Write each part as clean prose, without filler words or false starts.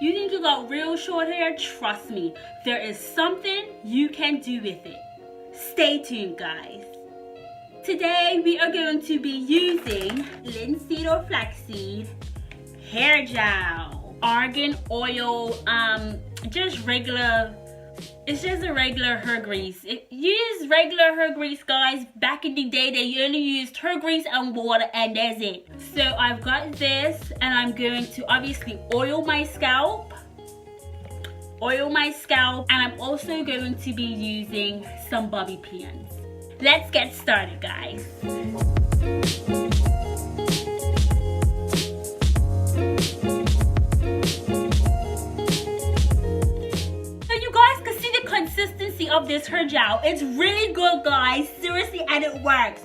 You think you got real short hair? Trust me, there is something you can do with it. Stay tuned, guys. Today we are going to be using linseed or flaxseed hair gel, argan oil, just regular. It's just a regular hair grease. Use regular hair grease, guys. Back in the day, they only used hair grease and water, and that's it. So I've got this, and I'm going to obviously oil my scalp. And I'm also going to be using some bobby pins. Let's get started, guys. Consistency of this hair gel, it's really good, guys, seriously, and it works.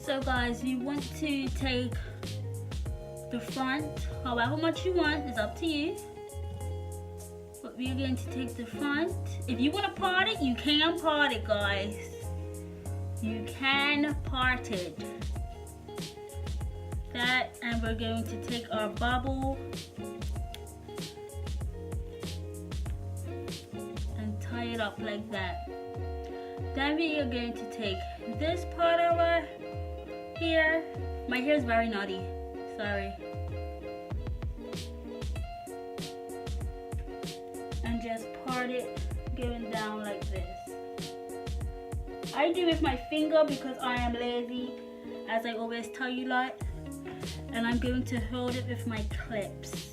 So guys, you want to take the front, however much you want, is up to you. But we're going to take the front. If you want to part it, you can part it, guys. You can part it. That, and we're going to take our bubble and tie it up like that. Then we are going to take this part of our hair. My hair is very naughty. Sorry. And just part it going down like this. I do with my finger because I am lazy, as I always tell you lot. And I'm going to hold it with my clips.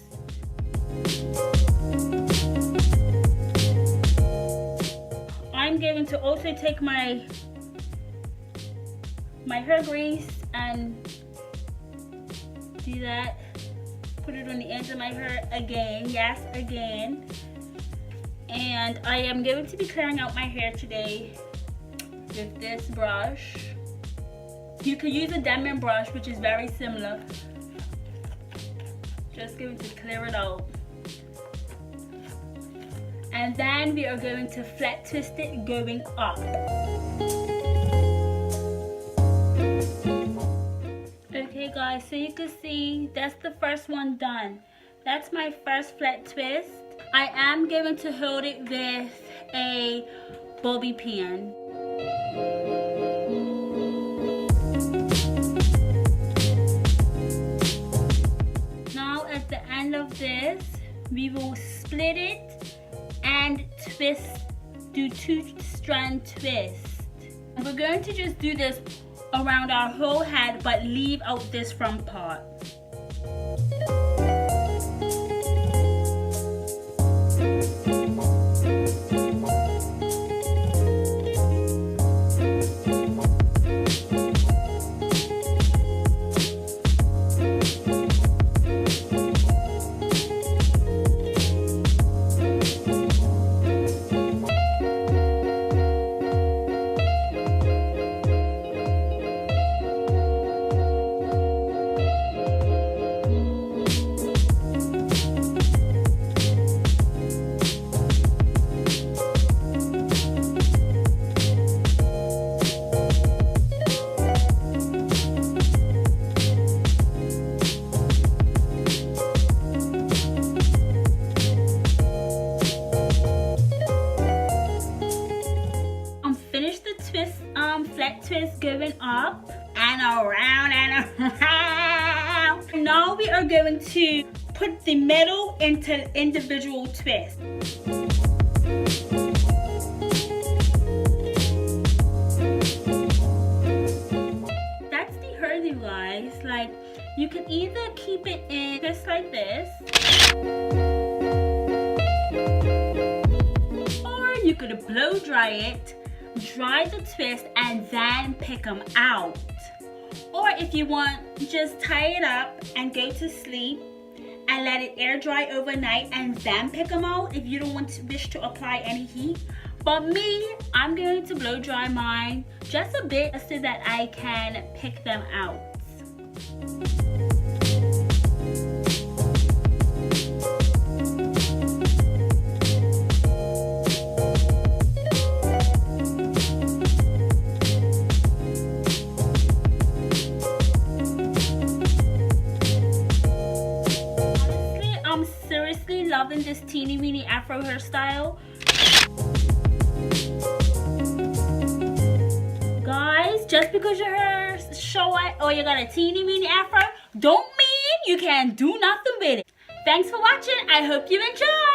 I'm going to also take my hair grease and do that, put it on the ends of my hair again, yes, again. And I am going to be clearing out my hair today with this brush. You could use a diamond brush, which is very similar. Just going to clear it out. And then we are going to flat twist it going up. Okay guys, so you can see that's the first one done. That's my first flat twist. I am going to hold it with a bobby pin. Now at the end of this, we will split it and twist, do 2-strand twist. And we're going to just do this around our whole head, but leave out this front part. Flat twist going up and around and around. Now we are going to put the middle into individual twists. That's the hair, you guys. Like, you can either keep it in just like this, or you could blow dry it, dry the twist, and then pick them out. Or if you want, just tie it up and go to sleep and let it air dry overnight and then pick them out if you don't wish to apply any heat. But me, I'm going to blow dry mine just a bit so that I can pick them out. Honestly, I'm seriously loving this teeny weeny afro hairstyle. Guys, just because your hair is short or you got a teeny weeny afro, don't mean you can't do nothing with it. Thanks for watching. I hope you enjoyed.